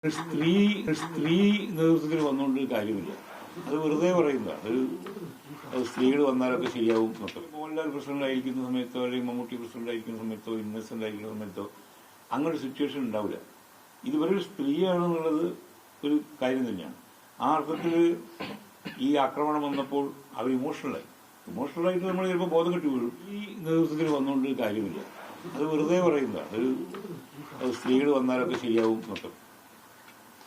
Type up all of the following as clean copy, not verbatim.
സ്ത്രീ സ്ത്രീ നേതൃത്വത്തിൽ വന്നുകൊണ്ട് കാര്യമില്ല. അത് വെറുതെ പറയുന്നതാണ്. അത് സ്ത്രീകൾ വന്നാലൊക്കെ ശരിയാവും എന്നൊക്കെ. മോഹൻലാൽ പ്രസിഡന്റ് ആയിരിക്കുന്ന സമയത്തോ അല്ലെങ്കിൽ മമ്മൂട്ടി പ്രസിഡന്റ് ആയിരിക്കുന്ന സമയത്തോ ഇന്നസെന്റ് ആയിരിക്കുന്ന സമയത്തോ അങ്ങനെ ഒരു സിറ്റുവേഷൻ ഉണ്ടാവില്ല. ഇതുവരെ ഒരു സ്ത്രീയാണെന്നുള്ളത് ഒരു കാര്യം തന്നെയാണ്. ആ അർത്ഥത്തിൽ ഈ ആക്രമണം വന്നപ്പോൾ അവർ ഇമോഷണലായിട്ട് നമ്മൾ ചിലപ്പോൾ ബോധം കെട്ടി വീഴും. ഈ നേതൃത്വത്തിൽ വന്നുകൊണ്ട് കാര്യമില്ല. അത് വെറുതെ പറയുന്നതാണ്. അത് സ്ത്രീകൾ വന്നാലൊക്കെ ശരിയാവും എന്നൊക്കെ.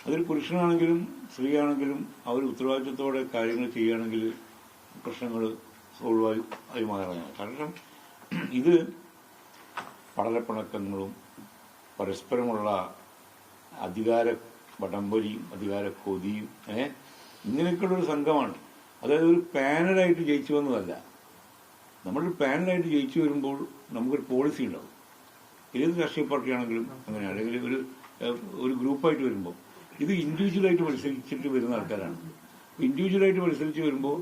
അതൊരു പുരുഷനാണെങ്കിലും സ്ത്രീയാണെങ്കിലും അവർ ഉത്തരവാദിത്വത്തോടെ കാര്യങ്ങൾ ചെയ്യുകയാണെങ്കിൽ പ്രശ്നങ്ങൾ സോൾവ് ആയി മാറുന്നതാണ്. കാരണം ഇത് പടലപ്പിണക്കങ്ങളും പരസ്പരമുള്ള അധികാര വടംവലിയും അധികാര കൊതിയും ഇങ്ങനെയൊക്കെയുള്ളൊരു സംഘമാണ്. അതായത് ഒരു പാനലായിട്ട് ജയിച്ചു വന്നതല്ല. നമ്മളൊരു പാനലായിട്ട് ജയിച്ചു വരുമ്പോൾ നമുക്കൊരു പോളിസി ഉണ്ടാവും. ഏത് രാഷ്ട്രീയ പാർട്ടിയാണെങ്കിലും അങ്ങനെ, അല്ലെങ്കിൽ ഒരു ഗ്രൂപ്പായിട്ട് വരുമ്പോൾ ഇത് ഇൻഡിവിജ്വലായിട്ട് മത്സരിച്ചിട്ട് വരുന്ന ആൾക്കാരാണ്. ഇൻഡിവിജ്വലായിട്ട് മത്സരിച്ച് വരുമ്പോൾ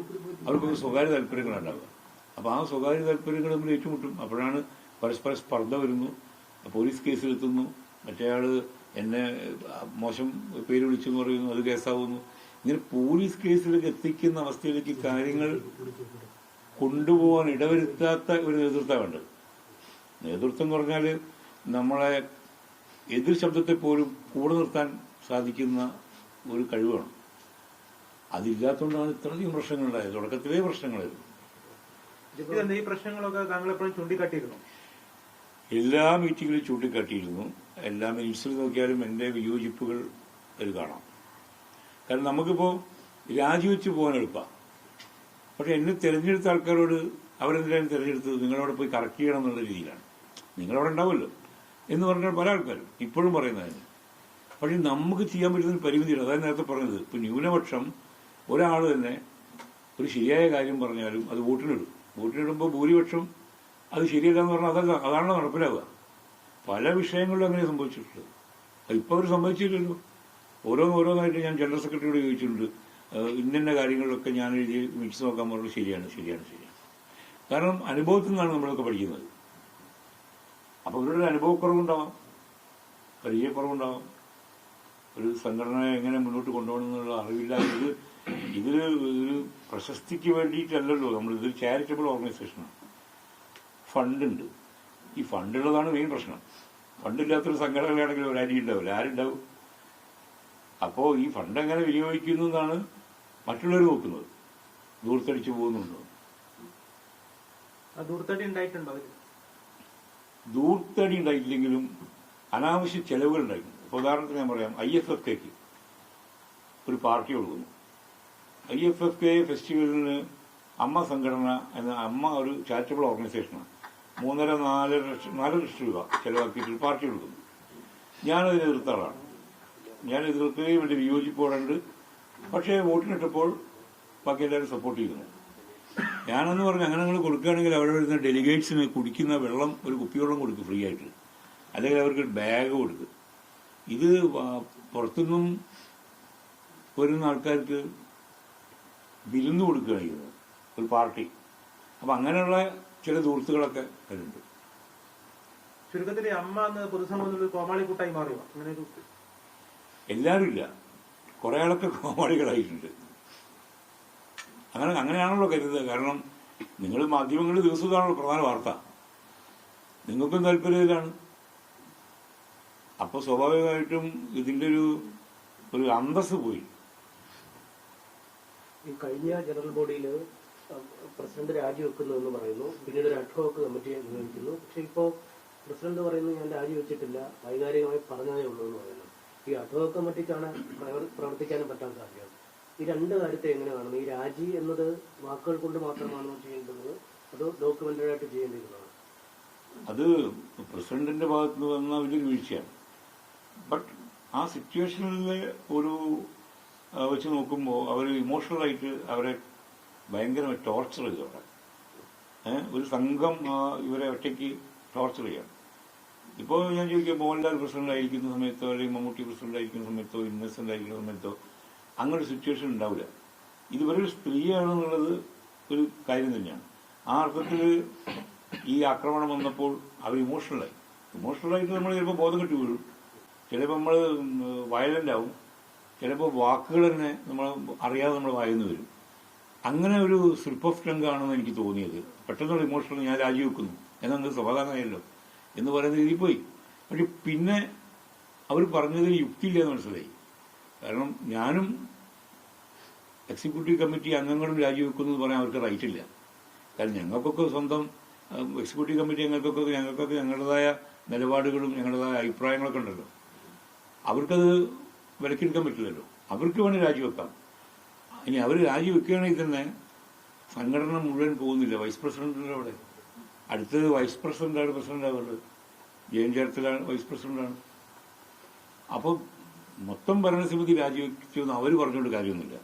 അവർക്കൊരു സ്വകാര്യ താല്പര്യങ്ങളുണ്ടാവുക. അപ്പോൾ ആ സ്വകാര്യ താല്പര്യങ്ങൾ തമ്മിൽ ഏറ്റുമുട്ടും. അപ്പോഴാണ് പരസ്പര സ്പർദ്ധ വരുന്നു, പോലീസ് കേസിലെത്തുന്നു, മറ്റേയാൾ എന്നെ മോശം പേര് വിളിച്ചെന്ന് പറയുന്നു, അത് കേസാവുന്നു. ഇങ്ങനെ പോലീസ് കേസിലേക്ക് എത്തിക്കുന്ന അവസ്ഥയിലേക്ക് കാര്യങ്ങൾ കൊണ്ടുപോകാൻ ഇടവരുത്താത്ത ഒരു നേതൃത്വം വേണ്ടത്. നേതൃത്വം എന്ന് പറഞ്ഞാൽ നമ്മളെ എതിർ ശബ്ദത്തെ പോലും കൂടെ നിർത്താൻ സാധിക്കുന്ന ഒരു കഴിവാണ്. അതില്ലാത്തതുകൊണ്ടാണ് ഇത്രയധികം പ്രശ്നങ്ങളുണ്ടായത്. തുടക്കത്തിലേ പ്രശ്നങ്ങളായിരുന്നു. ഈ പ്രശ്നങ്ങളൊക്കെ താങ്കൾ എപ്പോഴും ചൂണ്ടിക്കാട്ടിയിരുന്നു? എല്ലാ മീറ്റിംഗിലും ചൂണ്ടിക്കാട്ടിയിരുന്നു. എല്ലാ മിനിറ്റ്സിൽ നോക്കിയാലും എന്റെ വിയോജിപ്പുകൾ അതിൽ കാണാം. കാരണം നമുക്കിപ്പോൾ രാജിവെച്ച് പോകാൻ എളുപ്പമാണ്. പക്ഷെ എന്നെ തെരഞ്ഞെടുത്ത ആൾക്കാരോട് അവരെന്തിനാണ് തെരഞ്ഞെടുത്തത്? നിങ്ങളവിടെ പോയി കറക്റ്റ് ചെയ്യണം എന്നുള്ള രീതിയിലാണ്. നിങ്ങളവിടെ ഉണ്ടാവുമല്ലോ എന്ന് പറഞ്ഞാൽ പല ആൾക്കാരും ഇപ്പോഴും പറയുന്നതിന്. പക്ഷെ നമുക്ക് ചെയ്യാൻ പറ്റുന്ന പരിമിതിയാണ്. അതായത് നേരത്തെ പറഞ്ഞത്, ഇപ്പൊ ന്യൂനപക്ഷം ഒരാൾ തന്നെ ഒരു ശരിയായ കാര്യം പറഞ്ഞാലും അത് വോട്ടിനിടും. വോട്ടിനിടുമ്പോൾ ഭൂരിപക്ഷം അത് ശരിയല്ല എന്ന് പറഞ്ഞാൽ അതാണല്ലോ നടപ്പിലാവുക. പല വിഷയങ്ങളിലും അങ്ങനെ സംഭവിച്ചിട്ടുള്ളത്. അതിപ്പോൾ അവർ സംഭവിച്ചില്ലല്ലോ. ഓരോന്നായിട്ട് ഞാൻ ജനറൽ സെക്രട്ടറിയോട് ചോദിച്ചിട്ടുണ്ട്, ഇന്ന കാര്യങ്ങളിലൊക്കെ ഞാൻ എഴുതി മിക്സ് നോക്കാൻ പറഞ്ഞത് ശരിയാണ്. കാരണം അനുഭവത്തിൽ നിന്നാണ് നമ്മളൊക്കെ പഠിക്കുന്നത്. അപ്പൊ ഇവരുടെ അനുഭവക്കുറവുണ്ടാവാം, പരിചയക്കുറവുണ്ടാവാം, ഒരു സംഘടന എങ്ങനെ മുന്നോട്ട് കൊണ്ടുപോകണം എന്നുള്ള അറിവില്ല. ഇതില് ഒരു പ്രശസ്തിക്ക് വേണ്ടിയിട്ടല്ലല്ലോ നമ്മൾ. ഇതൊരു ചാരിറ്റബിൾ ഓർഗനൈസേഷനാണ്. ഫണ്ടുണ്ട്. ഈ ഫണ്ടുള്ളതാണ് മെയിൻ പ്രശ്നം. ഫണ്ടില്ലാത്തൊരു സംഘടനയാണെങ്കിൽ ഒരാരും ഉണ്ടാവില്ല. ആരുണ്ടാവും? അപ്പോ ഈ ഫണ്ട് എങ്ങനെ വിനിയോഗിക്കുന്നു എന്നാണ് മറ്റുള്ളവർ നോക്കുന്നത്. ദൂർത്തടിച്ചു പോകുന്നുണ്ടോ? ദൂർത്തടി ഉണ്ടായിട്ടില്ലെങ്കിലും അനാവശ്യ ചെലവുകൾ ഉണ്ടായിരുന്നു. ഉദാഹരണത്തിന് ഞാൻ പറയാം, IFFKക്ക് ഒരു പാർട്ടി കൊടുക്കുന്നു. IFFK ഫെസ്റ്റിവലിന് അമ്മ സംഘടന എന്ന അമ്മ ഒരു ചാരിറ്റബിൾ ഓർഗനൈസേഷനാണ്. 3.5-4 ലക്ഷം രൂപ ചെലവാക്കിയിട്ട് പാർട്ടി കൊടുക്കുന്നു. ഞാനതിനെ എതിർത്ത ആളാണ്. ഞാൻ എതിർക്കുകയും എന്റെ വിയോജിപ്പോടുണ്ട്. പക്ഷേ വോട്ടിനിട്ടപ്പോൾ ബാക്കി എല്ലാവരും സപ്പോർട്ട് ചെയ്യുന്നു. ഞാനെന്ന് പറഞ്ഞ് അങ്ങനെ നിങ്ങൾ കൊടുക്കുകയാണെങ്കിൽ അവിടെ വരുന്ന ഡെലിഗേറ്റ്സിന് കുടിക്കുന്ന വെള്ളം, ഒരു കുപ്പിവെള്ളം കൊടുക്കും ഫ്രീ ആയിട്ട്, അല്ലെങ്കിൽ അവർക്ക് ബാഗ് കൊടുക്കും. ഇത് പുറത്തുനിന്നും വരുന്ന ആൾക്കാർക്ക് വിരുന്ന് കൊടുക്കുകയാണ് ചെയ്യുന്നത് ഒരു പാർട്ടി. അപ്പൊ അങ്ങനെയുള്ള ചില ദൂർത്തുകളൊക്കെ അതിലുണ്ട്. ചുരുക്കത്തിൽ അമ്മ പൊതുസമൂഹത്തിൽ കോമാളിക്കൂട്ടായി മാറുക അങ്ങനെ എല്ലാവരും ഇല്ല, കുറെ ആളൊക്കെ കോമാളികളായിട്ടുണ്ട്. അങ്ങനെയാണല്ലോ കരുതുന്നത്. കാരണം നിങ്ങൾ മാധ്യമങ്ങളിൽ ദിവസത്താണല്ലോ പ്രധാന വാർത്ത. നിങ്ങൾക്കും താല്പര്യത്തിലാണ്. അപ്പൊ സ്വാഭാവികമായിട്ടും ഇതിന്റെ ഒരു അന്തസ് പോയി. ഈ കഴിഞ്ഞ ജനറൽ ബോഡിയിൽ പ്രസിഡന്റ് രാജിവെക്കുന്നു എന്ന് പറയുന്നു. പിന്നീട് ഒരു അഡ്ഹോക്ക് കമ്മിറ്റിയെ നിയോഗിക്കുന്നു. പക്ഷെ ഇപ്പോ പ്രസിഡന്റ് പറയുന്നു ഞാൻ രാജിവെച്ചിട്ടില്ല, വൈകാരികമായി പറഞ്ഞതേ ഉള്ളൂ എന്ന് പറയുന്നു. ഈ അഡ്ഹോക്ക് കമ്മിറ്റിക്കാണ് പ്രവർത്തിക്കാനും പറ്റാൻ സാധ്യത. ഈ രണ്ട് കാര്യത്തെ എങ്ങനെ കാണുന്നു? ഈ രാജി എന്നത് വാക്കുകൾ കൊണ്ട് മാത്രമാണോ ചെയ്യേണ്ടത്, അതോ ഡോക്യുമെന്ററി ആയിട്ട് ചെയ്യേണ്ടിയിരുന്നതാണ്? അത് പ്രസിഡന്റിന്റെ ഭാഗത്ത് നിന്ന് വന്ന വലിയൊരു വീഴ്ചയാണ്. ബട്ട് ആ സിറ്റുവേഷനിൽ ഒരു വെച്ച് നോക്കുമ്പോൾ അവർ ഇമോഷണലായിട്ട് അവരെ ഭയങ്കരമായി ടോർച്ചർ ചെയ്തു. അവിടെ ഒരു സംഘം ഇവരെ ഒറ്റയ്ക്ക് ടോർച്ചർ ചെയ്യണം. ഇപ്പോൾ ഞാൻ ചോദിക്കുക, മോഹൻലാൽ പ്രസിഡന്റ് ആയിരിക്കുന്ന സമയത്തോ അല്ലെങ്കിൽ മമ്മൂട്ടി പ്രസിഡന്റ് ആയിരിക്കുന്ന സമയത്തോ ഇന്നസെന്റ് ആയിരിക്കുന്ന സമയത്തോ അങ്ങനെ ഒരു സിറ്റുവേഷൻ ഉണ്ടാവില്ല. ഇതുവരെ ഒരു സ്ത്രീയാണെന്നുള്ളത് ഒരു കാര്യം തന്നെയാണ്. ആ അർത്ഥത്തിൽ ഈ ആക്രമണം വന്നപ്പോൾ അവർ ഇമോഷണലായിട്ട് നമ്മൾ ചിലപ്പോൾ ബോധം കെട്ടി വീഴും. ചിലപ്പോൾ നമ്മൾ വയലന്റ് ആവും, ചിലപ്പോൾ വാക്കുകൾ തന്നെ നമ്മൾ അറിയാതെ നമ്മൾ വായുന്നു വരും. അങ്ങനെ ഒരു സ്ലിപ്പ് ഓഫ് ടങ് ആണെന്ന് എനിക്ക് തോന്നിയത്. പെട്ടെന്നുള്ള ഇമോഷണൽ ഞാൻ രാജിവെക്കുന്നു എന്നൊന്നും സമാധാനമായല്ലോ എന്ന് പറയുന്ന രീതിയിൽ പോയി. പക്ഷെ പിന്നെ അവർ പറഞ്ഞതിൽ യുക്തിയില്ല എന്ന് മനസ്സിലായി. കാരണം ഞാനും എക്സിക്യൂട്ടീവ് കമ്മിറ്റി അംഗങ്ങളും രാജിവെക്കുന്നു എന്ന് പറയാൻ അവർക്ക് റൈറ്റ് ഇല്ല. കാരണം ഞങ്ങൾക്കൊക്കെ സ്വന്തം എക്സിക്യൂട്ടീവ് കമ്മിറ്റി ഞങ്ങൾക്കൊക്കെ ഞങ്ങളുടേതായ നിലപാടുകളും ഞങ്ങളുടേതായ അഭിപ്രായങ്ങളൊക്കെ ഉണ്ടല്ലോ. അവർക്കത് വിലക്കെടുക്കാൻ പറ്റില്ലല്ലോ. അവർക്ക് വേണേൽ രാജിവെക്കാം. ഇനി അവർ രാജിവെക്കുകയാണെങ്കിൽ തന്നെ സംഘടന മുഴുവൻ പോകുന്നില്ല. വൈസ് പ്രസിഡന്റിന്റെ അവിടെ അടുത്തത് വൈസ് പ്രസിഡന്റാണ് പ്രസിഡന്റ് ആവുള്ളത്. ജയൻ ചേർത്തലാണ് വൈസ് പ്രസിഡന്റാണ്. അപ്പം മൊത്തം ഭരണസമിതി രാജിവെക്കുമെന്ന് അവർ പറഞ്ഞുകൊണ്ട് കാര്യമൊന്നുമില്ല.